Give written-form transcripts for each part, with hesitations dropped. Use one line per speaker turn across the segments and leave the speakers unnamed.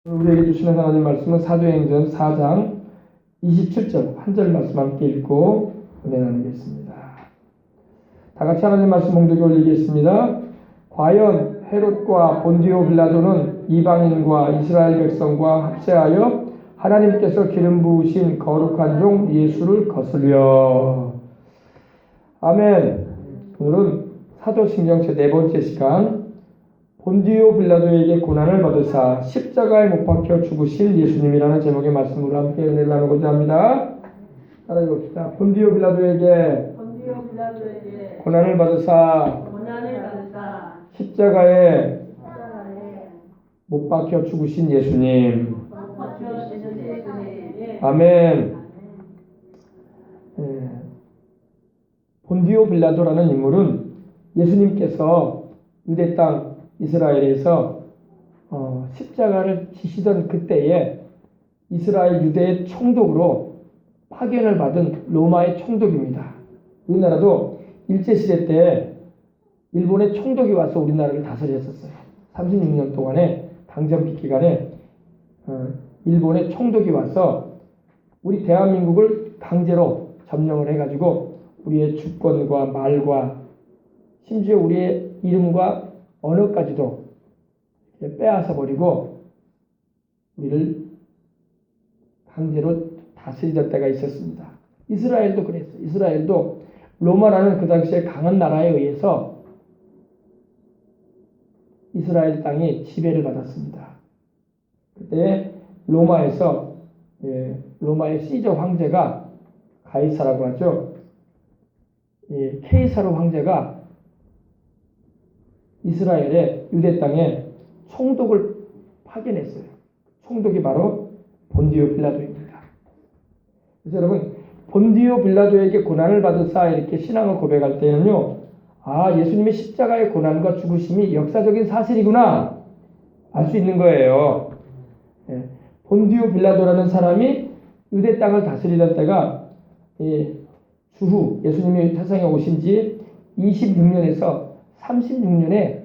우리에게 주시는 하나님 말씀은 사도행전 4장 27절 한 절 말씀 함께 읽고 은혜 나누겠습니다. 다 같이 하나님 말씀 봉독에 올리겠습니다. 과연 헤롯과 본디오 빌라도는 이방인과 이스라엘 백성과 합세하여 하나님께서 기름 부으신 거룩한 종 예수를 거스려. 아멘. 오늘은 사도신경 제 네 번째 시간, 본디오 빌라도에게 고난을 받으사 십자가에 못 박혀 죽으실 예수님이라는 제목의 말씀으로 함께 은혜를 나누고자 합니다. 따라해 봅시다. 본디오 빌라도에게 고난을 받으사 십자가에 못 박혀 죽으신 예수님. 아멘. 본디오 빌라도라는 인물은 예수님께서 유대 땅 이스라엘에서 십자가를 지시던 그때에 이스라엘 유대의 총독으로 파견을 받은 로마의 총독입니다. 우리나라도 일제시대 때 일본의 총독이 와서 우리나라를 다스렸었어요. 36년 동안의 강점기 기간에 일본의 총독이 와서 우리 대한민국을 강제로 점령을 해가지고 우리의 주권과 말과 심지어 우리의 이름과 언어까지도 빼앗아 버리고 우리를 강제로 다스리던 때가 있었습니다. 이스라엘도 그랬어요. 이스라엘도 로마라는 그 당시에 강한 나라에 의해서 이스라엘 땅이 지배를 받았습니다. 그때 로마에서 로마의 시저 황제가 가이사라고 하죠. 케이사르 황제가 이스라엘의 유대 땅에 총독을 파견했어요. 총독이 바로 본디오 빌라도입니다. 그래서 여러분, 본디오 빌라도에게 고난을 받으사 이렇게 신앙을 고백할 때는요, 예수님의 십자가의 고난과 죽으심이 역사적인 사실이구나 알 수 있는 거예요. 본디오 빌라도라는 사람이 유대 땅을 다스리던 때가 주후 예수님이 세상에 오신 지 26년에서 36년에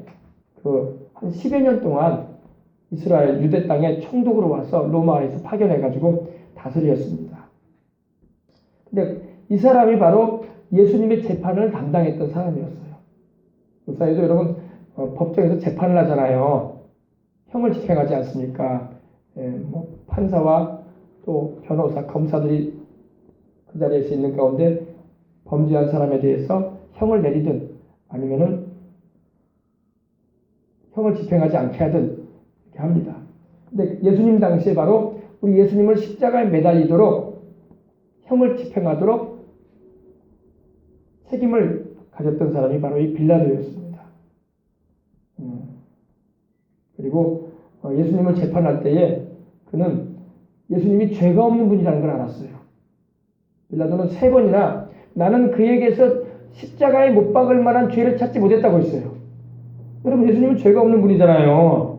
한 10여 년 동안 이스라엘 유대 땅에 총독으로 와서 로마에서 파견해가지고 다스렸습니다. 근데 이 사람이 바로 예수님의 재판을 담당했던 사람이었어요. 그 사이에도 여러분 법정에서 재판을 하잖아요. 형을 집행하지 않습니까? 판사와 또 변호사, 검사들이 그 자리에서 있는 가운데 범죄한 사람에 대해서 형을 내리든 아니면은 형을 집행하지 않게 하든 이렇게 합니다. 근데 예수님 당시에 바로 우리 예수님을 십자가에 매달리도록 형을 집행하도록 책임을 가졌던 사람이 바로 이 빌라도였습니다. 그리고 예수님을 재판할 때에 그는 예수님이 죄가 없는 분이라는 걸 알았어요. 빌라도는 3번이나 나는 그에게서 십자가에 못 박을 만한 죄를 찾지 못했다고 했어요. 여러분, 예수님은 죄가 없는 분이잖아요.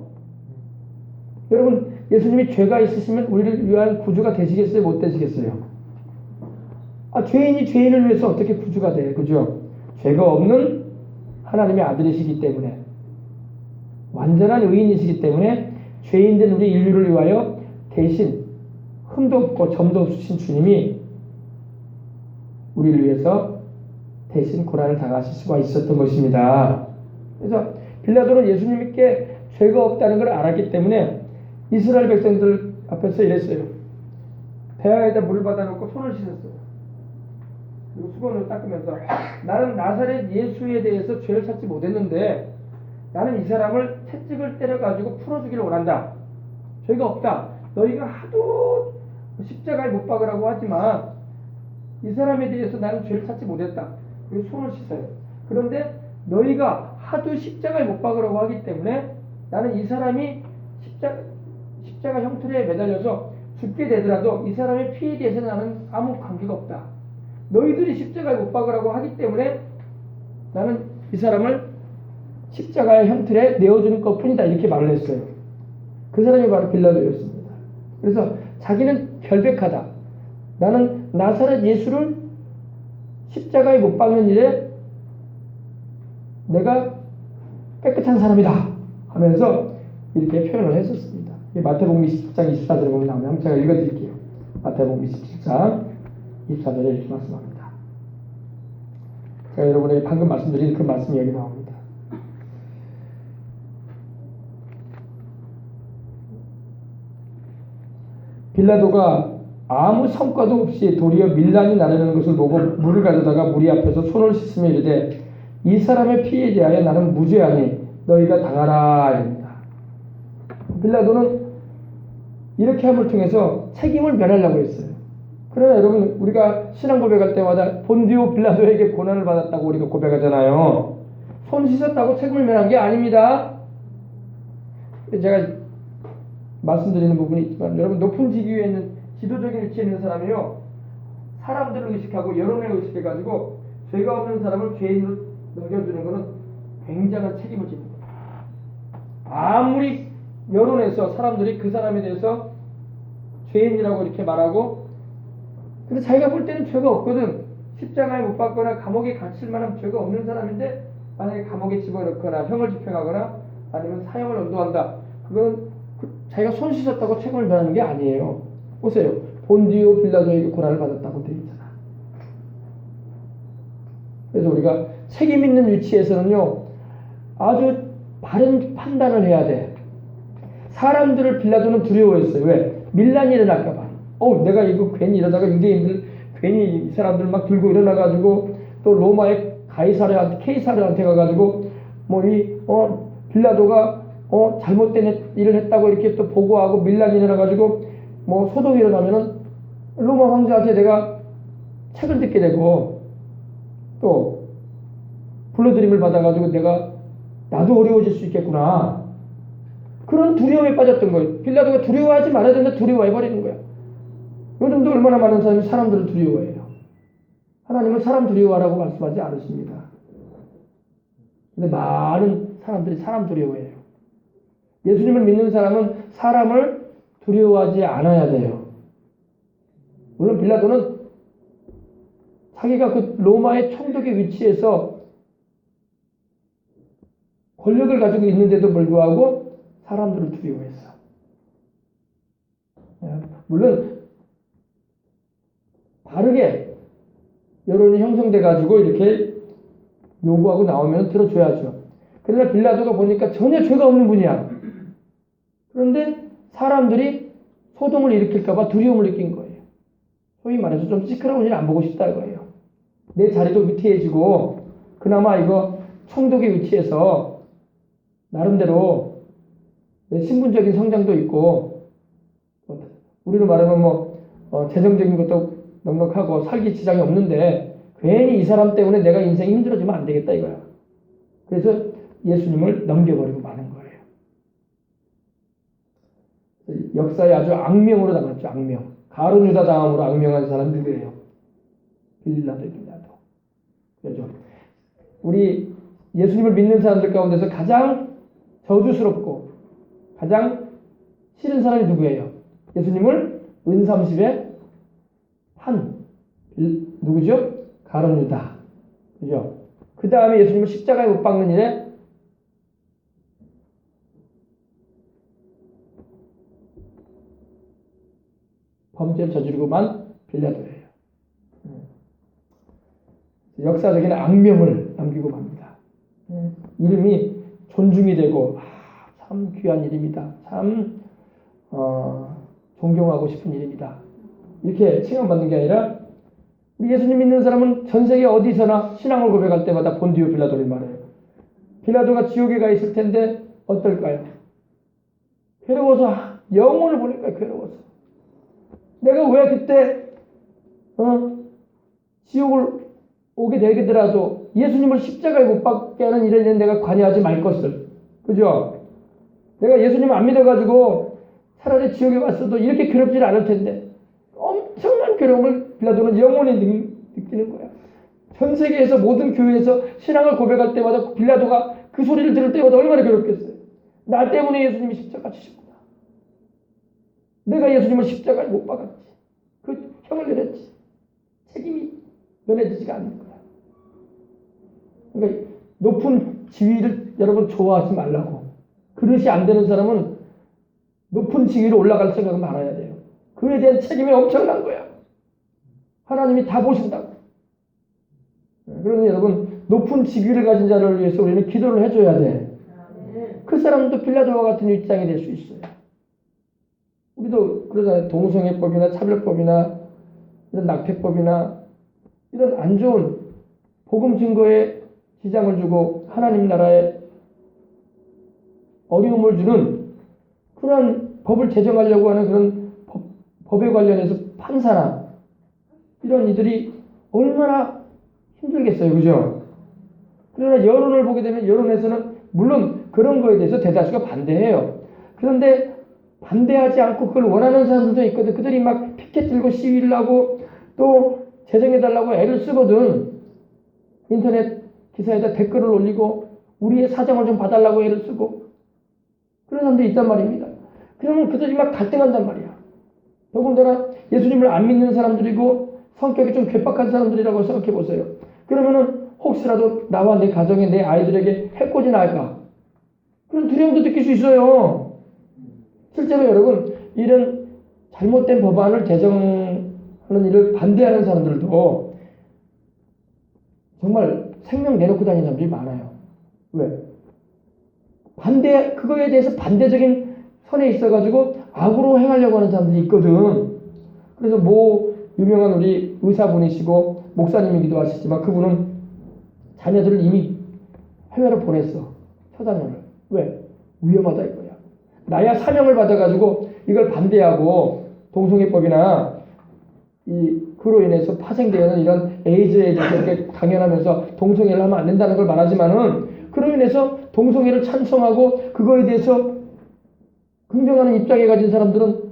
여러분, 예수님이 죄가 있으시면 우리를 위한 구주가 되시겠어요? 못 되시겠어요? 죄인이 죄인을 위해서 어떻게 구주가 돼? 그죠? 죄가 없는 하나님의 아들이시기 때문에, 완전한 의인이시기 때문에 죄인된 우리 인류를 위하여 대신 흠도 없고 점도 없으신 주님이 우리를 위해서 대신 고난을 당하실 수가 있었던 것입니다. 그래서 빌라도는 예수님께 죄가 없다는 걸 알았기 때문에 이스라엘 백성들 앞에서 이랬어요. 배아에다 물을 받아놓고 손을 씻었어요. 그리고 수건으로 닦으면서 나는 나사렛 예수에 대해서 죄를 찾지 못했는데 나는 이 사람을 채찍을 때려가지고 풀어주기를 원한다. 죄가 없다. 너희가 하도 십자가에 못 박으라고 하지만 이 사람에 대해서 나는 죄를 찾지 못했다. 그리고 손을 씻어요. 그런데 너희가 하도 십자가에 못 박으라고 하기 때문에 나는 이 사람이 십자가 형틀에 매달려서 죽게 되더라도 이 사람의 피에 대해서 나는 아무 관계가 없다. 너희들이 십자가에 못 박으라고 하기 때문에 나는 이 사람을 십자가의 형틀에 내어주는 것 뿐이다. 이렇게 말을 했어요. 그 사람이 바로 빌라도였습니다. 그래서 자기는 결백하다. 나는 나사렛 예수를 십자가에 못 박는 일에 내가 깨끗한 사람이다 하면서 이렇게 표현을 했었습니다. 마태복음 27장 24절에 보면 나오면 제가 읽어드릴게요. 마태복음 27장 24절에 이렇게 말씀합니다. 제가 여러분에게 방금 말씀드린 그 말씀이 여기 나옵니다. 빌라도가 아무 성과도 없이 도리어 밀란이 나르는 것을 보고 물을 가져다가 무리 앞에서 손을 씻으며 이르되 이 사람의 피에 대하여 나는 무죄하니 너희가 당하라 입니다. 빌라도는 이렇게 함을 통해서 책임을 면하려고 했어요. 그러나 여러분, 우리가 신앙 고백할 때마다 본디오 빌라도에게 고난을 받았다고 우리가 고백하잖아요. 손 씻었다고 책임을 면한 게 아닙니다. 제가 말씀드리는 부분이 있지만, 여러분, 높은 직위에 있는 지도적인 위치에 있는 사람이요, 사람들을 의식하고 여론을 의식해가지고 죄가 없는 사람을 죄인으로 넘겨주는 것은 굉장한 책임을 집니다. 아무리 여론에서 사람들이 그 사람에 대해서 죄인이라고 이렇게 말하고, 근데 자기가 볼 때는 죄가 없거든. 십자가에 못 박거나 감옥에 갇힐 만한 죄가 없는 사람인데, 만약에 감옥에 집어넣거나 형을 집행하거나 아니면 사형을 언도한다. 그건 자기가 손 씻었다고 책임을 면하는 게 아니에요. 보세요. 본디오 빌라도에게 고난을 받았다고 되어 있잖아. 그래서 우리가 책임 있는 위치에서는요, 아주 바른 판단을 해야 돼. 사람들을 빌라도는 두려워했어요. 왜? 밀란이 일어날까봐. 내가 이거 괜히 이러다가 유대인들 괜히 이 사람들 막 들고 일어나가지고 또 로마의 케이사르한테 가가지고 빌라도가 잘못된 일을 했다고 이렇게 또 보고하고 밀란이 일어나가지고 소동이 일어나면은 로마 황제한테 내가 책을 듣게 되고 또 불러들임을 받아가지고 나도 어려워질 수 있겠구나. 그런 두려움에 빠졌던 거예요. 빌라도가 두려워하지 말아야 되는데 두려워해버리는 거야. 요즘도 얼마나 많은 사람이 사람들을 두려워해요. 하나님은 사람 두려워하라고 말씀하지 않으십니다. 근데 많은 사람들이 사람 두려워해요. 예수님을 믿는 사람은 사람을 두려워하지 않아야 돼요. 물론 빌라도는 자기가 그 로마의 총독의 위치에서 권력을 가지고 있는데도 불구하고 사람들을 두려워했어. 물론 바르게 여론이 형성돼 가지고 이렇게 요구하고 나오면 들어줘야죠. 그러나 빌라도가 보니까 전혀 죄가 없는 분이야. 그런데 사람들이 소동을 일으킬까봐 두려움을 느낀 거예요. 소위 말해서 좀 시끄러운 일 안 보고 싶다 이거예요. 내 자리도 위태해지고 그나마 이거 총독의 위치에서 나름대로 내 신분적인 성장도 있고 우리로 말하면 재정적인 것도 넉넉하고 살기 지장이 없는데 괜히 이 사람 때문에 내가 인생이 힘들어지면 안 되겠다 이거야. 그래서 예수님을 넘겨버리고 마는 거예요. 역사에 아주 악명으로 남았죠. 악명. 가룟 유다 다음으로 악명한 사람 누구예요? 빌라도. 그렇죠. 우리 예수님을 믿는 사람들 가운데서 가장 저주스럽고 가장 싫은 사람이 누구예요? 예수님을 은삼십에 한 누구죠? 가룟 유다. 그죠? 그 다음에 예수님을 십자가에 못 박는 일에 범죄를 저지르고만 빌라도예요. 역사적인 악명을 남기고 맙니다. 이름이 존중이 되고 참 귀한 이름이다. 참 존경하고 싶은 이름이다. 이렇게 칭함받는 게 아니라 우리 예수님 믿는 사람은 전 세계 어디서나 신앙을 고백할 때마다 본디오 빌라도를 말해요. 빌라도가 지옥에 가 있을 텐데 어떨까요? 괴로워서 영혼을 보낼 거예요. 괴로워서. 내가 왜 그때 지옥을 오게 되더라도 예수님을 십자가에 못 박게 하는 일에 내가 관여하지 말 것을. 그죠? 내가 예수님 안 믿어가지고 차라리 지옥에 왔어도 이렇게 괴롭지는 않을 텐데 엄청난 괴로움을 빌라도는 영원히 느끼는 거야. 전 세계에서 모든 교회에서 신앙을 고백할 때마다 빌라도가 그 소리를 들을 때마다 얼마나 괴롭겠어요. 나 때문에 예수님이 십자가 치셨구나. 내가 예수님을 십자가에 못 박았지. 그 형을 내렸지. 책임이 면해지지가 않는 거야. 그러니까 높은 지위를 여러분 좋아하지 말라고. 그릇이 안 되는 사람은 높은 지위로 올라갈 생각은 말아야 돼요. 그에 대한 책임이 엄청난 거야. 하나님이 다 보신다고. 그러니 여러분, 높은 직위를 가진 자를 위해서 우리는 기도를 해줘야 돼. 그 사람도 빌라도와 같은 입장이 될 수 있어요. 우리도 그러잖아요. 동성애법이나 차별법이나 이런 낙태법이나 이런 안 좋은 복음 증거에 지장을 주고 하나님 나라에 어려움을 주는 그런 법을 제정하려고 하는 그런 법에 관련해서 판사나 이런 이들이 얼마나 힘들겠어요. 그죠? 그러나 여론을 보게 되면 여론에서는 물론 그런 거에 대해서 대다수가 반대해요. 그런데 반대하지 않고 그걸 원하는 사람들도 있거든. 그들이 막 피켓 들고 시위를 하고 또 제정해달라고 애를 쓰거든. 인터넷 기사에다 댓글을 올리고 우리의 사정을 좀 봐달라고 애를 쓰고 그런 사람들이 있단 말입니다. 그러면 그들이 막 갈등한단 말이야. 더군다나 예수님을 안 믿는 사람들이고 성격이 좀 괴팍한 사람들이라고 생각해 보세요. 그러면은 혹시라도 나와 내 가정에 내 아이들에게 해코지 날까? 그런 두려움도 느낄 수 있어요. 실제로 여러분 이런 잘못된 법안을 제정하는 일을 반대하는 사람들도 정말 생명 내놓고 다니는 사람들이 많아요. 왜? 그거에 대해서 반대적인 선에 있어가지고 악으로 행하려고 하는 사람들이 있거든. 그래서 유명한 우리 의사분이시고 목사님이기도 하시지만 그분은 자녀들을 이미 해외로 보냈어. 처자녀를. 왜? 위험하다 이거야. 나야 사명을 받아가지고 이걸 반대하고 동성애법이나 그로 인해서 파생되는 이런 에이즈에 대해서 이렇게 강연하면서 동성애를 하면 안 된다는 걸 말하지만은 그로 인해서 동성애를 찬성하고 그거에 대해서 긍정하는 입장에 가진 사람들은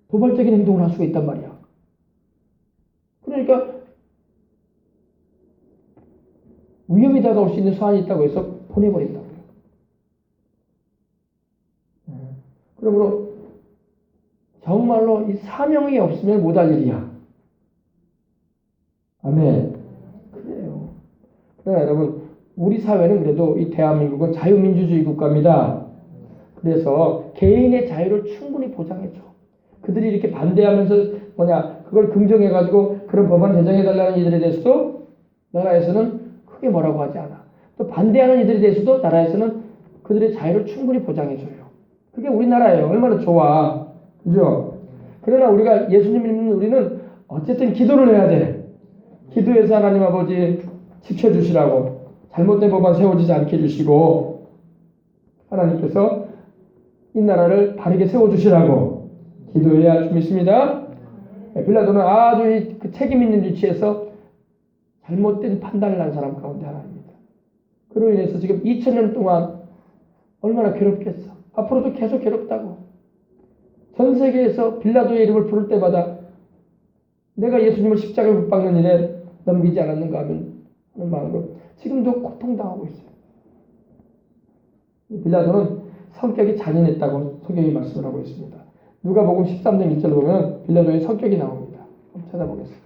도발적인 행동을 할 수가 있단 말이야. 그러니까 위험이 다가올 수 있는 사안이 있다고 해서 보내버린다고요. 그러므로 정말로 이 사명이 없으면 못할 일이야. 아멘. 그래요. 그러나 여러분, 우리 사회는 그래도 이 대한민국은 자유민주주의 국가입니다. 그래서 개인의 자유를 충분히 보장해줘. 그들이 이렇게 반대하면서 그걸 긍정해가지고 그런 법안 제정해달라는 이들에 대해서도 나라에서는 크게 뭐라고 하지 않아. 또 반대하는 이들에 대해서도 나라에서는 그들의 자유를 충분히 보장해줘요. 그게 우리나라예요. 얼마나 좋아. 그죠? 그러나 우리가 예수님을 믿는 우리는 어쨌든 기도를 해야 돼. 기도해서 하나님 아버지 지켜주시라고. 잘못된 법안 세워지지 않게 해주시고 하나님께서 이 나라를 바르게 세워주시라고 기도해야 좀 있습니다. 빌라도는 아주 그 책임 있는 위치에서 잘못된 판단을 한 사람 가운데 하나입니다. 그로 인해서 지금 2000년 동안 얼마나 괴롭겠어. 앞으로도 계속 괴롭다고. 전 세계에서 빌라도의 이름을 부를 때마다 내가 예수님을 십자가에 못 박는 일에 넘기지 않았는가 하는 마음으로 지금도 고통당하고 있어요. 빌라도는 성격이 잔인했다고 성경이 말씀을 하고 있습니다. 누가복음 13장 1절을 보면 빌라도의 성격이 나옵니다. 한번 찾아보겠습니다.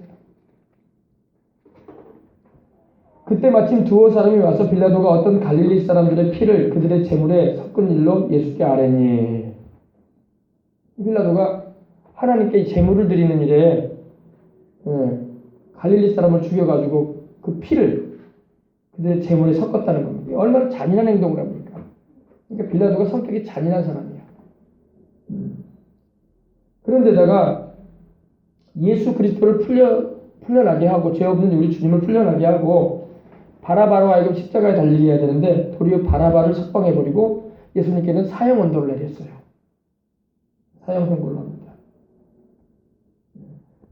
그때 마침 두어 사람이 와서 빌라도가 어떤 갈릴리 사람들의 피를 그들의 제물에 섞은 일로 예수께 아뢰니. 빌라도가 하나님께 제물을 드리는 일에 갈릴리 사람을 죽여가지고 그 피를 그들의 제물에 섞었다는 겁니다. 얼마나 잔인한 행동을 합니까? 그러니까 빌라도가 성격이 잔인한 사람이야. 그런데다가 예수 그리스도를 풀려나게 하고 죄 없는 우리 주님을 풀려나게 하고 바라바로 하여금 십자가에 달리게 해야 되는데 도리어 바라바를 석방해버리고 예수님께는 사형 언도를 내렸어요. 사형 선고를 합니다.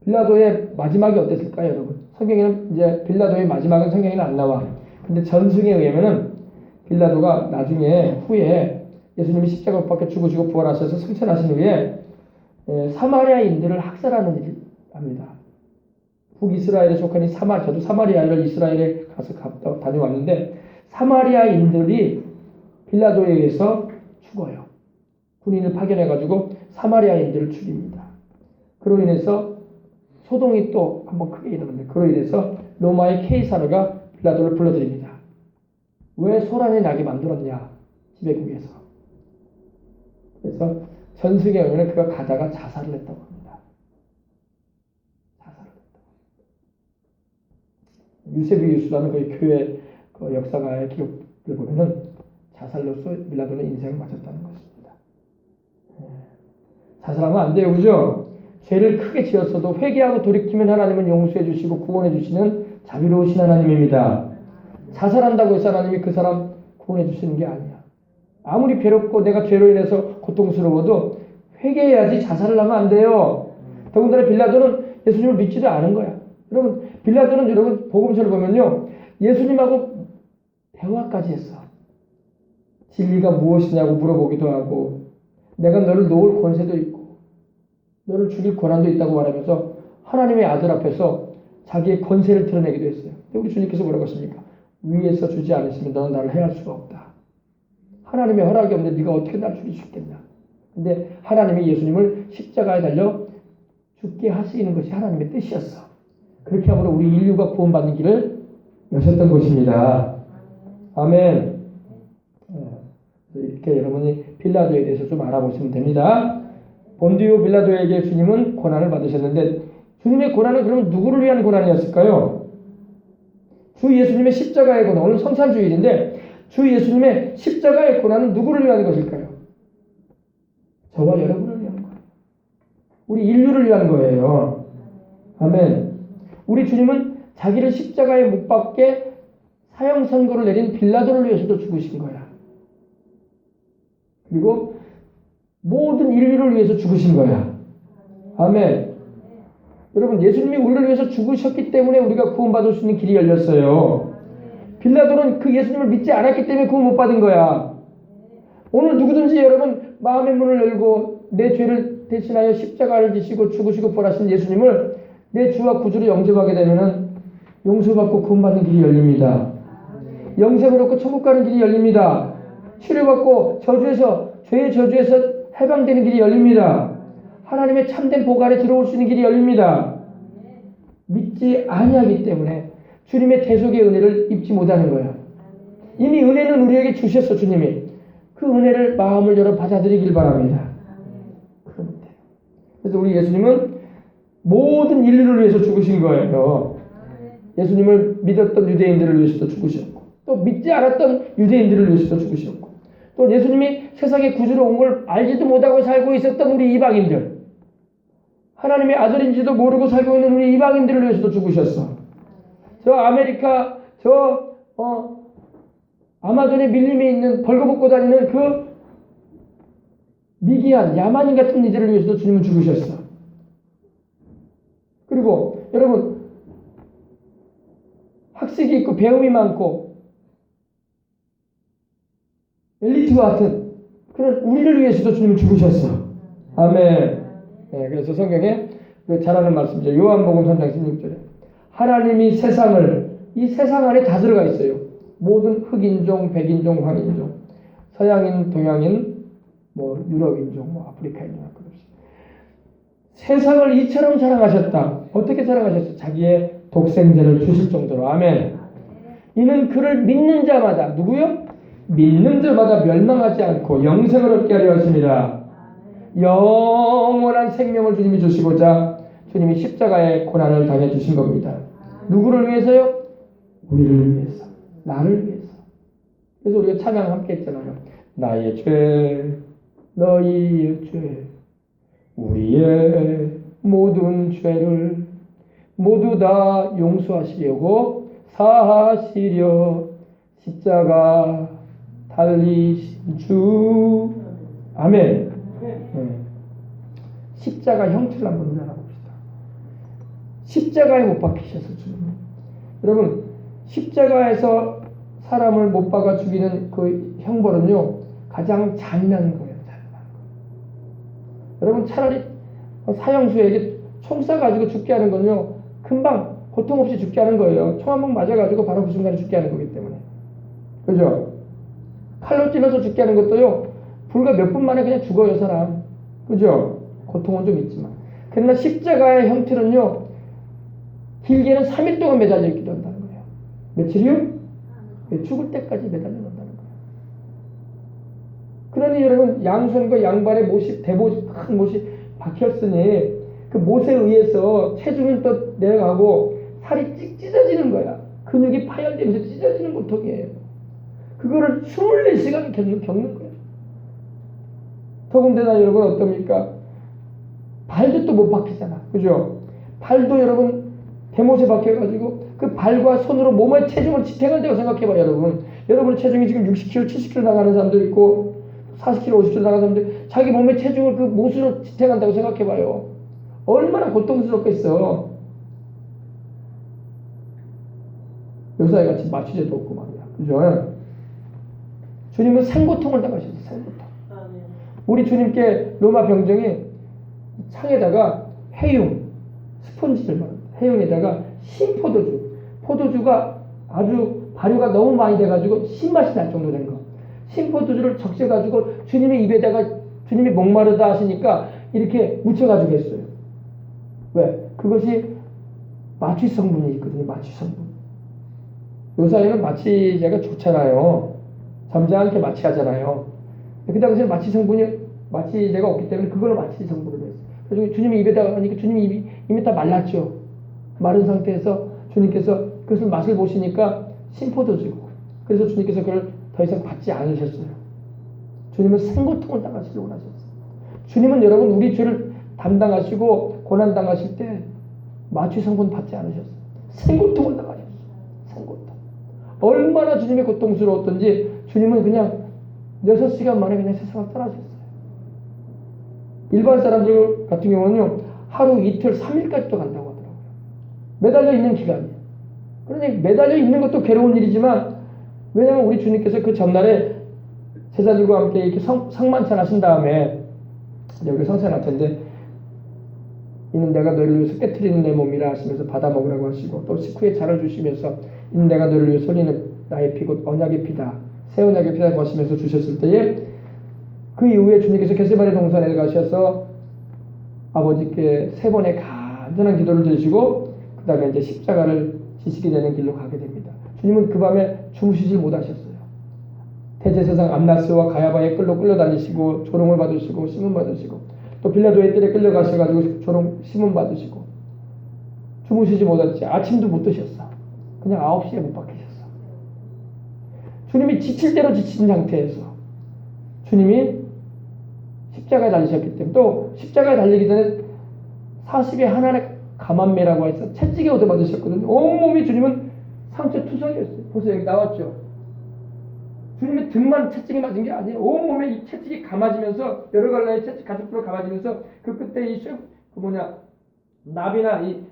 빌라도의 마지막이 어땠을까요, 여러분? 성경에는 이제 빌라도의 마지막은 성경에는 안 나와. 근데 전승에 의하면은 빌라도가 나중에 후에 예수님이 십자가 못 박혀 죽으시고 부활하셔서 승천하신 후에 사마리아인들을 학살하는 일을 합니다. 북이스라엘에 속한 저도 사마리아를 이스라엘에 가서 다녀왔는데 사마리아인들이 빌라도에 의해서 죽어요. 군인을 파견해가지고 사마리아인들을 죽입니다. 그로 인해서 소동이 또 한번 크게 일어납니다. 그로 인해서 로마의 케이사르가 빌라도를 불러들입니다. 왜 소란이 나게 만들었냐? 지배국에서. 그래서 전승에 의하면 그가 가다가 자살을 했다고 합니다. 자살을 했다고. 유세비우스라는 그 교회 그 역사가의 기록을 보면은 자살로서 빌라도는 인생을 마쳤다는 것입니다. 자살하면 안 돼요, 그죠? 죄를 크게 지었어도 회개하고 돌이키면 하나님은 용서해 주시고 구원해 주시는 자비로우신 하나님입니다. 자살한다고 해서 하나님이 그 사람 구원해 주시는 게 아니야. 아무리 괴롭고 내가 죄로 인해서 고통스러워도 회개해야지 자살을 하면 안 돼요. 더군다나 빌라도는 예수님을 믿지도 않은 거야. 여러분, 빌라도는 여러분 복음서를 보면요, 예수님하고 대화까지 했어. 진리가 무엇이냐고 물어보기도 하고, 내가 너를 놓을 권세도 있고 너를 죽일 권한도 있다고 말하면서 하나님의 아들 앞에서 자기의 권세를 드러내기도 했어요. 우리 주님께서 뭐라고 했습니까? 위에서 주지 않으시면 너는 나를 해할 수가 없다. 하나님의 허락이 없는데 네가 어떻게 나를 죽일 수 있겠냐. 근데 하나님이 예수님을 십자가에 달려 죽게 하시는 것이 하나님의 뜻이었어. 그렇게 함으로 우리 인류가 구원받는 길을 여셨던 것입니다. 아멘. 이렇게 여러분이 빌라도에 대해서 좀 알아보시면 됩니다. 본디오 빌라도에게 주님은 고난을 받으셨는데, 주님의 고난은 그러면 누구를 위한 고난이었을까요? 주 예수님의 십자가의 고난, 오늘 성찬주일인데 주 예수님의 십자가의 고난은 누구를 위한 것일까요? 저와 여러분을 위한 거예요. 우리 인류를 위한 거예요. 아멘. 우리 주님은 자기를 십자가에 못 박게 사형 선고를 내린 빌라도를 위해서도 죽으신 거야. 그리고 모든 인류를 위해서 죽으신 거야. 아멘. 여러분, 예수님이 우리를 위해서 죽으셨기 때문에 우리가 구원받을 수 있는 길이 열렸어요. 빌라도는 그 예수님을 믿지 않았기 때문에 구원 못 받은 거야. 오늘 누구든지 여러분 마음의 문을 열고 내 죄를 대신하여 십자가를 지시고 죽으시고 부활하신 예수님을 내 주와 구주로 영접하게 되면은 용서받고 구원받는 길이 열립니다. 영생을 얻고 천국 가는 길이 열립니다. 치료받고 죄의 저주에서 해방되는 길이 열립니다. 하나님의 참된 복 안에 들어올 수 있는 길이 열립니다. 믿지 아니하기 때문에 주님의 대속의 은혜를 입지 못하는 거예요. 이미 은혜는 우리에게 주셨어, 주님이. 그 은혜를 마음을 열어 받아들이길 바랍니다. 그래서 우리 예수님은 모든 인류를 위해서 죽으신 거예요. 예수님을 믿었던 유대인들을 위해서도 죽으셨고, 또 믿지 않았던 유대인들을 위해서도 죽으셨고, 또 예수님이 세상에 구주로 온 걸 알지도 못하고 살고 있었던 우리 이방인들, 하나님의 아들인지도 모르고 살고 있는 우리 이방인들을 위해서도 죽으셨어. 저 아메리카, 아마존에 밀림에 있는 벌거벗고 다니는 그 미개한 야만인 같은 이들을 위해서도 주님은 죽으셨어. 그리고 여러분, 학식이 있고 배움이 많고 엘리트와 같은 그런 우리를 위해서도 주님은 죽으셨어. 아멘. 네, 그래서 성경에 잘하는 말씀이죠. 요한복음 3장 16절에 하나님이 이 세상 안에 다 들어가 있어요. 모든 흑인종, 백인종, 황인종, 서양인, 동양인, 유럽인종, 아프리카인종, 세상을 이처럼 사랑하셨다. 어떻게 사랑하셨어? 자기의 독생자를 주실 정도로. 아멘. 이는 그를 믿는 자마다, 누구요? 믿는 자마다 멸망하지 않고 영생을 얻게 하려 하십니다. 영원한 생명을 주님이 주시고자 주님이 십자가의 고난을 당해 주신 겁니다. 누구를 위해서요? 우리를 위해서, 나를 위해서. 그래서 우리가 찬양 함께 했잖아요. 나의 죄, 너희의 죄, 우리의 모든 죄를 모두 다 용서하시려고 사하시려 십자가 달리신 주. 아멘. 십자가 형체를 한번 알아봅시다. 십자가에 못 박히셔서 주님. 여러분, 십자가에서 사람을 못 박아 죽이는 그 형벌은요, 가장 잔인한 거예요. 여러분, 차라리 사형수에게 총 쏴가지고 죽게 하는 건요, 금방 고통 없이 죽게 하는 거예요. 총 한 방 맞아가지고 바로 그 순간에 죽게 하는 거기 때문에. 그죠? 칼로 찔러서 죽게 하는 것도요, 불과 몇 분 만에 그냥 죽어요, 사람. 그죠? 고통은 좀 있지만. 그러나 십자가의 형틀은요, 길게는 3일 동안 매달려 있기도 한다는 거예요. 며칠이요? 죽을 때까지 매달려 놓는다는 거예요. 그러니 여러분 양손과 양발에 못이 대못 큰 못이 박혔으니 그 못에 의해서 체중은 또 내려가고 살이 찢어지는 거야. 근육이 파열되면서 찢어지는 고통이에요. 그거를 24시간 겪는 거예요. 더군다나 여러분 어떻습니까? 발도 또 못 박히잖아. 그죠? 발도 여러분 대못에 박혀가지고 그 발과 손으로 몸의 체중을 지탱한다고 생각해봐요, 여러분. 여러분의 체중이 지금 60kg, 70kg 나가는 사람도 있고 40kg, 50kg 나가는 사람들 자기 몸의 체중을 그 못으로 지탱한다고 생각해봐요. 얼마나 고통스럽겠어. 요사이 같이 마취제도 없고 말이야. 그죠? 주님은 생고통을 당하셨어요. 생고통. 우리 주님께 로마 병정이 상에다가 해융, 스펀지를 말합니다. 해융에다가 포도주가 아주 발효가 너무 많이 돼가지고 신맛이 날 정도 된 거. 신포도주를 적셔가지고 주님의 입에다가 주님이 목마르다 하시니까 이렇게 묻혀가지고 했어요. 왜? 그것이 마취 성분이 있거든요. 마취 성분. 요사이는 마취제가 좋잖아요. 잠잠하게 마취하잖아요. 그 당시에 마취제가 없기 때문에 그걸로 마취 성분을 했어요. 그래서 주님이 입에다가 하니까 주님이 입이 다 말랐죠. 마른 상태에서 주님께서 그것을 맛을 보시니까 신포도주고 그래서 주님께서 그걸 더 이상 받지 않으셨어요. 주님은 생고통을 당하시려고 하셨어요. 주님은 여러분 우리 죄를 담당하시고 고난당하실 때 마취 성분 받지 않으셨어요. 생고통을 당하셨어요. 생고통. 얼마나 주님의 고통스러웠던지 주님은 그냥 6시간 만에 그냥 세상을 떠나셨어요. 일반 사람들 같은 경우는요 하루 이틀 3일까지도 간다고 하더라고요. 매달려 있는 기간이에요. 그러니 매달려 있는 것도 괴로운 일이지만 왜냐하면 우리 주님께서 그 전날에 제자들과 함께 이렇게 성만찬 하신 다음에 여기 성찬 할 텐데 이는 내가 너희를 위해서 깨트리는 내 몸이라 하시면서 받아 먹으라고 하시고 또 식후에 잔을 주시면서 이는 내가 너희를 위해 흘리는 나의 피 곧 언약의 피다 새 언약의 피다 하시면서 주셨을 때에 그 이후에 주님께서 겟세마네 동산에 가셔서 아버지께 3번의 간절한 기도를 드리시고 그 다음에 이제 십자가를 지시게 되는 길로 가게 됩니다. 주님은 그 밤에 주무시질 못하셨어요. 대제사장 암나스와 가야바의 끌로 끌려다니시고 조롱을 받으시고 심문 받으시고 또 빌라도의 뜰에 끌려가셔가지고 조롱 심문 받으시고 주무시지 못했지. 아침도 못 드셨어. 그냥 9시에 못 박히셨어. 주님이 지칠 대로 지친 상태에서 주님이 십자가에 달리셨기 때문에 또 십자가에 달리기 전에 40의 하나의 감암매라고 해서 채찍에 얻어맞으셨거든요. 온몸이 주님은 상처 투성이었어요. 보세요. 여기 나왔죠. 주님의 등만 채찍이 맞은 게 아니에요. 온몸에 이 채찍이 감아지면서 여러 갈래의 채찍 가죽으로 감아지면서 그 끝에 이 나비나 이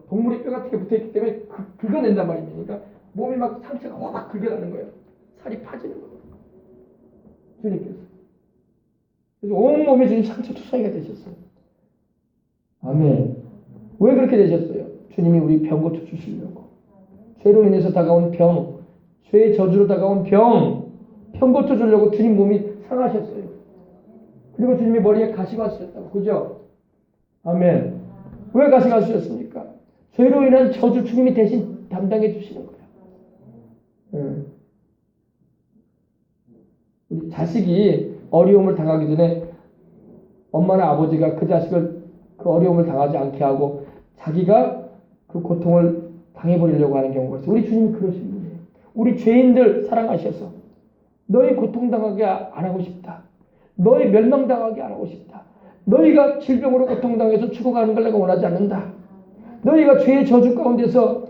동물의 뼈 같은 게 붙어있기 때문에 긁어낸단 말입니다. 그러니까 몸이 막 상처가 확 긁어가는 거예요. 살이 파지는 거예요. 주님께서. 그래서 온몸이 주님 상처 투성이가 되셨어요. 아멘. 왜 그렇게 되셨어요? 주님이 우리 병 고쳐 주시려고. 죄로 인해서 다가온 병, 죄의 저주로 다가온 병 고쳐 주려고 주님 몸이 상하셨어요. 그리고 주님이 머리에 가시가 쓰셨다고. 그죠? 아멘. 왜 가시가 쓰셨습니까? 죄로 인한 저주 주님이 대신 담당해 주시는 거예요. 우리 자식이 어려움을 당하기 전에 엄마나 아버지가 그 자식을 그 어려움을 당하지 않게 하고 자기가 그 고통을 당해버리려고 하는 경우가 있어요. 우리 주님이 그러신 분이에요. 우리 죄인들 사랑하셔서 너희 고통당하게 안 하고 싶다. 너희 멸망당하게 안 하고 싶다. 너희가 질병으로 고통당해서 죽어가는 걸 내가 원하지 않는다. 너희가 죄의 저주 가운데서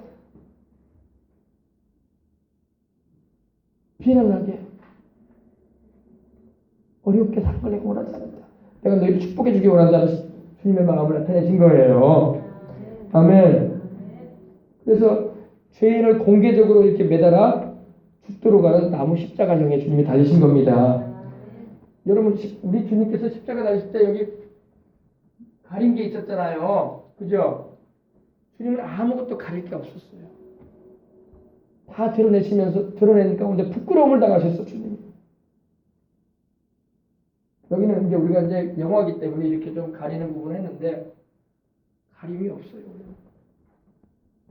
비난하게 어렵게 사는 걸 내가 원하지 않는다. 내가 너희를 축복해 주기 원한다는 주님의 마음을 나타내신 거예요. 아멘. 그래서 죄인을 공개적으로 이렇게 매달아 죽도록 하는 나무 십자가형에 주님이 달리신 겁니다. 여러분, 우리 주님께서 십자가 달리실 때 여기 가린 게 있었잖아요. 그죠? 주님은 아무것도 가릴 게 없었어요. 다 드러내니까 근데 부끄러움을 당하셨어, 주님이. 여기는 이제 우리가 이제 영화기 때문에 이렇게 좀 가리는 부분을 했는데, 가림이 없어요. 우리는.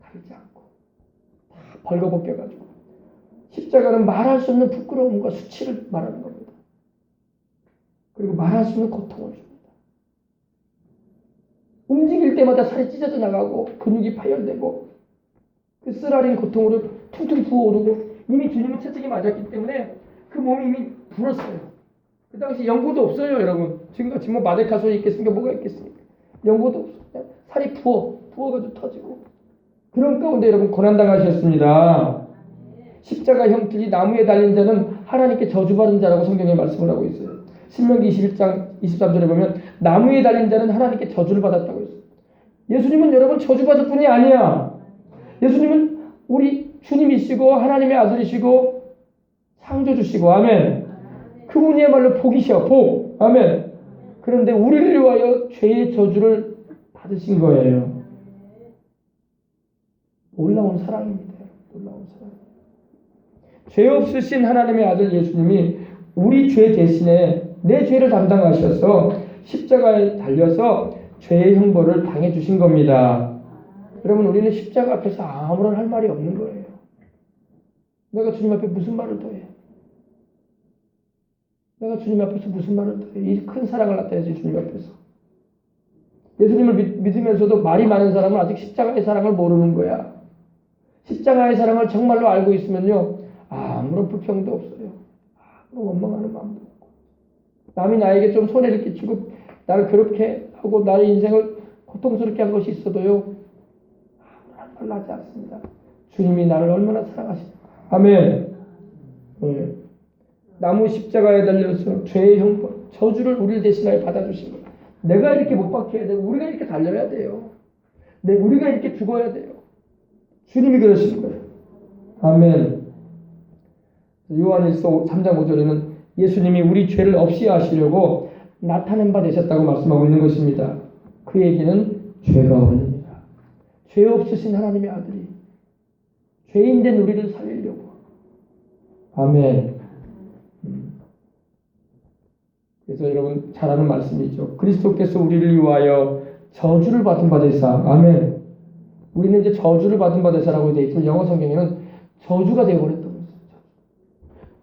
가리지 않고. 다 벌거벗겨가지고. 십자가는 말할 수 없는 부끄러움과 수치를 말하는 겁니다. 그리고 말할 수 없는 고통을 줍니다. 움직일 때마다 살이 찢어져 나가고 근육이 파열되고 그 쓰라린 고통으로 퉁퉁 부어오르고 이미 주님은 채찍이 맞았기 때문에 그 몸이 이미 불었어요. 그 당시 연고도 없어요, 여러분. 지금같이 뭐 마데카솔이 있겠습니까? 뭐가 있겠습니까? 연고도 없어요. 살이 부어가지고 터지고. 그런 가운데 여러분 고난당하셨습니다. 십자가 형틀이 나무에 달린 자는 하나님께 저주받은 자라고 성경에 말씀을 하고 있어요. 신명기 21장 23절에 보면 나무에 달린 자는 하나님께 저주를 받았다고 했어요. 예수님은 여러분 저주받을 뿐이 아니야. 예수님은 우리 주님이시고 하나님의 아들이시고 창조주시고 아멘. 그분이야말로 복이셔 복. 아멘. 그런데 우리를 위하여 죄의 저주를 받으신 거예요. 놀라운 사랑입니다. 놀라운 사랑. 죄 없으신 하나님의 아들 예수님이 우리 죄 대신에 내 죄를 담당하셔서 십자가에 달려서 죄의 형벌을 당해주신 겁니다. 여러분 우리는 십자가 앞에서 아무런 할 말이 없는 거예요. 내가 주님 앞에 무슨 말을 더해? 내가 주님 앞에서 무슨 말을 더해? 이 큰 사랑을 나타내지 주님 앞에서. 예수님을 믿으면서도 말이 많은 사람은 아직 십자가의 사랑을 모르는 거야. 십자가의 사랑을 정말로 알고 있으면요 아무런 불평도 없어요. 아무런 원망하는 마음도 없고 남이 나에게 좀 손해를 끼치고 나를 그렇게 하고 나의 인생을 고통스럽게 한 것이 있어도요 아무런 말 나지 않습니다. 주님이 나를 얼마나 사랑하시냐. 아멘. 네. 나무 십자가에 달려서 죄의 형벌 저주를 우리를 대신하여 받아주신 거예요. 내가 이렇게 못 박혀야 되고 우리가 이렇게 달려야 돼요. 우리가 이렇게 죽어야 돼요. 주님이 그러시는 거예요. 아멘. 요한일서 3장 5절에는 예수님이 우리 죄를 없이 하시려고 나타낸 바 되셨다고 말씀하고 있는 것입니다. 그에게는 죄가 없느니라. 죄 없으신 하나님의 아들이 죄인된 우리를 살리려고. 아멘. 그래서 여러분 잘 아는 말씀이죠. 그리스도께서 우리를 위하여 저주를 받은 바 되사. 아멘. 우리는 이제 저주를 받은 바 되사라고 되어 있지만 영어 성경에는 저주가 되어버렸다고 했어요.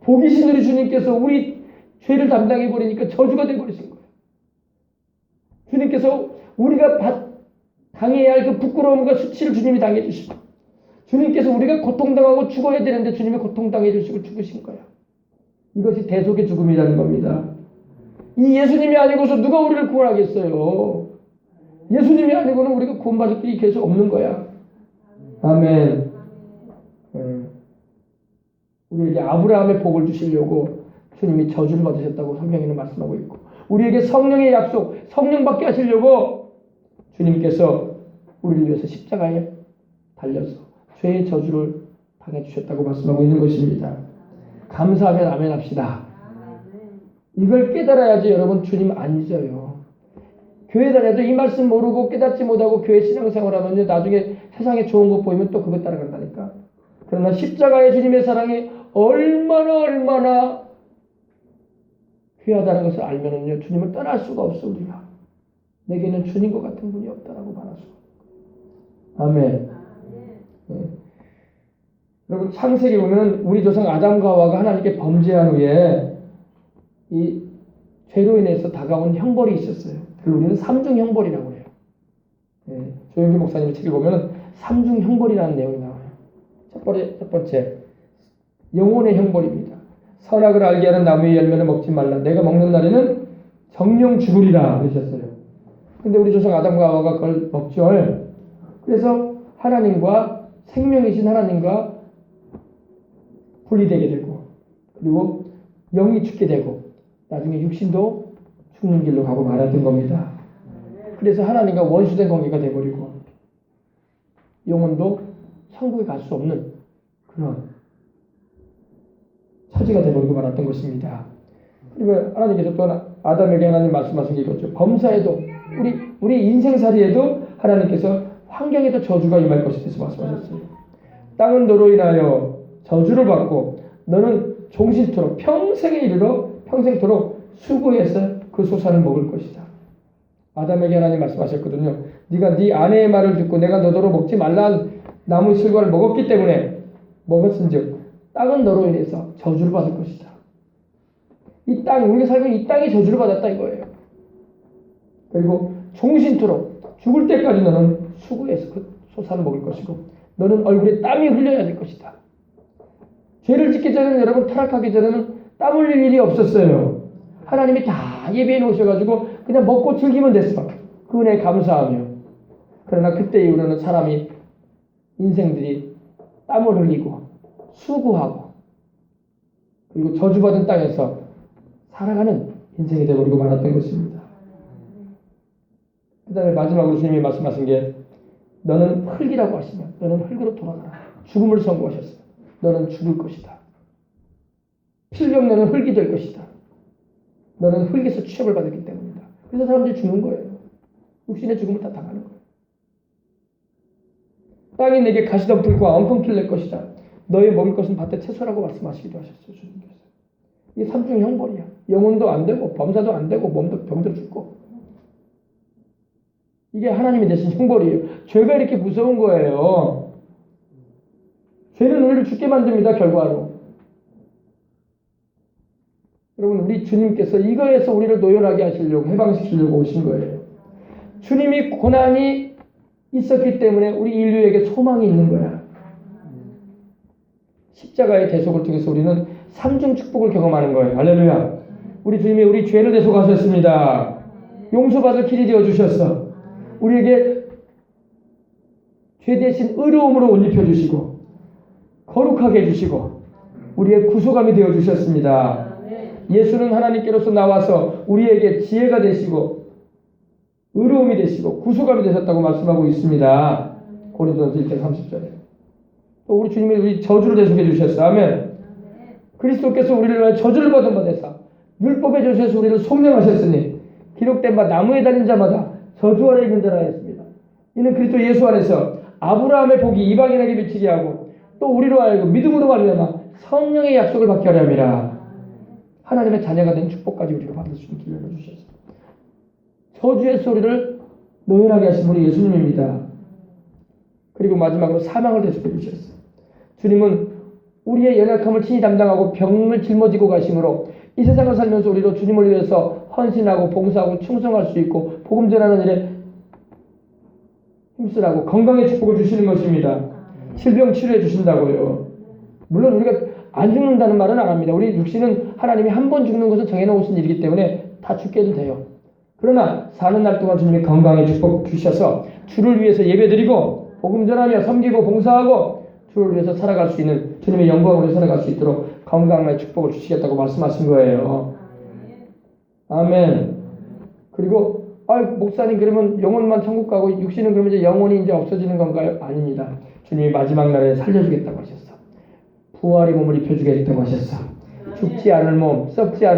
복이신 우리 주님께서 우리 죄를 담당해 버리니까 저주가 되어버리신 거예요. 주님께서 우리가 당해야 할 그 부끄러움과 수치를 주님이 당해 주시고 주님께서 우리가 고통당하고 죽어야 되는데 주님이 고통당해 주시고 죽으신 거예요. 이것이 대속의 죽음이라는 겁니다. 이 예수님이 아니고서 누가 우리를 구원하겠어요? 예수님이 아니고는 우리가 구원받을 길이 계속 없는 거야. 아멘. 우리에게 아브라함의 복을 주시려고 주님이 저주를 받으셨다고 성경에는 말씀하고 있고 우리에게 성령의 약속, 성령 받게 하시려고 주님께서 우리를 위해서 십자가에 달려서 죄의 저주를 당해주셨다고 말씀하고 있는 것입니다. 감사하면 아멘 합시다. 이걸 깨달아야지 여러분 주님 안 잊어요. 교회 다녀도 이 말씀 모르고 깨닫지 못하고 교회 신앙생활하면 나중에 세상에 좋은 거 보이면 또 그거 따라간다니까. 그러나 십자가의 주님의 사랑이 얼마나 귀하다는 것을 알면은요 주님을 떠날 수가 없어. 우리가 내게는 주님과 같은 분이 없다라고 말할 수가 없어요. 아멘. 네. 여러분 창세기 보면 우리 조상 아담과 하와가 하나님께 범죄한 후에 이 죄로 인해서 다가온 형벌이 있었어요. 그걸 우리는 삼중 형벌이라고 해요. 네. 조영기 목사님의 책을 보면 삼중 형벌이라는 내용이 나와요. 첫 번째 영혼의 형벌입니다. 선악을 알게 하는 나무의 열매를 먹지 말라. 내가 먹는 날에는 정령 죽으리라 그러셨어요. 근데 우리 조상 아담과 하와가 그걸 먹죠. 그래서 하나님과 생명이신 하나님과 분리되게 되고 그리고 영이 죽게 되고 나중에 육신도 죽는 길로 가고 말았던 겁니다. 그래서 하나님과 원수된 관계가 되어버리고 영혼도 천국에 갈 수 없는 그런 처지가 되어버리고 말았던 것입니다. 그리고 하나님께서 또 아담에게 하나님 말씀하신 게 이거죠. 범사에도 우리 인생살이에도 하나님께서 환경에도 저주가 임할 것에 대해서 말씀하셨어요. 땅은 너로 인하여 저주를 받고 너는 종신토록 평생에 이르러 평생토록 수고해서 그 소산을 먹을 것이다. 아담에게 하나님 말씀하셨거든요. 네가 네 아내의 말을 듣고 내가 너더러 먹지 말라는 나무 실과를 먹었기 때문에 먹었은즉 땅은 너로 인해서 저주를 받을 것이다. 이 땅, 우리가 살고 있는 이 땅이 저주를 받았다 이거예요. 그리고 종신토록 죽을 때까지 너는 수고해서 그 소산을 먹을 것이고 너는 얼굴에 땀이 흘려야 될 것이다. 죄를 짓기 전에는 여러분 타락하기 전에는 땀 흘릴 일이 없었어요. 하나님이 다 예배해 놓으셔가지고 그냥 먹고 즐기면 됐어. 그 은혜에 감사하며. 그러나 그때 이후로는 사람이 인생들이 땀을 흘리고 수고하고 그리고 저주받은 땅에서 살아가는 인생이 되어버리고 말았던 것입니다. 그 다음에 마지막으로 주님이 말씀하신 게 너는 흙이라고 하시면 너는 흙으로 돌아가라. 죽음을 선고하셨어요. 너는 죽을 것이다. 필경 너는 흙이 될 것이다. 너는 흙에서 취업을 받았기 때문이다. 그래서 사람들이 죽는 거예요. 육신의 죽음을 다 당하는 거예요. 땅이 내게 가시덤불과 엉겅퀴를 낼 것이다. 너의 먹을 것은 밭의 채소라고 말씀하시기도 하셨어요. 주님께서. 이게 삼중 형벌이야. 영혼도 안 되고 범사도 안 되고 몸도 병들어 죽고. 이게 하나님이 내신 형벌이에요. 죄가 이렇게 무서운 거예요. 죄는 우리를 죽게 만듭니다. 결과로. 여러분 우리 주님께서 이거에서 우리를 노연하게 하시려고 해방시키려고 오신 거예요. 주님이 고난이 있었기 때문에 우리 인류에게 소망이 있는 거야. 십자가의 대속을 통해서 우리는 삼중 축복을 경험하는 거예요. 할렐루야. 우리 주님이 우리 죄를 대속하셨습니다. 용서받을 길이 되어주셨어. 우리에게 죄 대신 의로움으로 옷 입혀주시고 거룩하게 해주시고 우리의 구속감이 되어주셨습니다. 예수는 하나님께로서 나와서 우리에게 지혜가 되시고 의로움이 되시고 구속감이 되셨다고 말씀하고 있습니다. 고린도전서 1장 30절에. 또 우리 주님이 우리 저주를 대속해 주셨어요. 아멘. 그리스도께서 우리를 위해 저주를 받은 바 되사 율법의 저주에서 우리를 속량하셨으니 기록된 바 나무에 달린 자마다 저주 아래 있는 자라 했습니다. 이는 그리스도 예수 안에서 아브라함의 복이 이방인에게 미치게 하고 또 우리로 하여금 믿음으로 말미암아 성령의 약속을 받게 하려 함이라. 하나님의 자녀가 된 축복까지 우리가 받을 수 있는 기회를 주셨습니다. 저주의 소리를 노연하게 하신 분이 예수님입니다. 그리고 마지막으로 사망을 대속해 주셨어요. 주님은 우리의 연약함을 친히 담당하고 병을 짊어지고 가심으로 이 세상을 살면서 우리로 주님을 위해서 헌신하고 봉사하고 충성할 수 있고 복음 전하는 일에 힘쓰라고 건강의 축복을 주시는 것입니다. 질병 치료해 주신다고요. 물론 우리가 안 죽는다는 말은 안 합니다. 우리 육신은 하나님이 한 번 죽는 것을 정해놓으신 일이기 때문에 다 죽게도 돼요. 그러나 사는 날 동안 주님이 건강의 축복 주셔서 주를 위해서 예배드리고 복음 전하며 섬기고 봉사하고 주를 위해서 살아갈 수 있는 주님의 영광으로 살아갈 수 있도록 건강의 축복을 주시겠다고 말씀하신 거예요. 아멘. 그리고 목사님 그러면 영혼만 천국 가고 육신은 그러면 이제 영혼이 이제 없어지는 건가요? 아닙니다. 주님이 마지막 날에 살려주겠다고 하셨어. 부활의 몸을 입혀주겠다고 하셨어. 죽지 않을 몸, 썩지 않을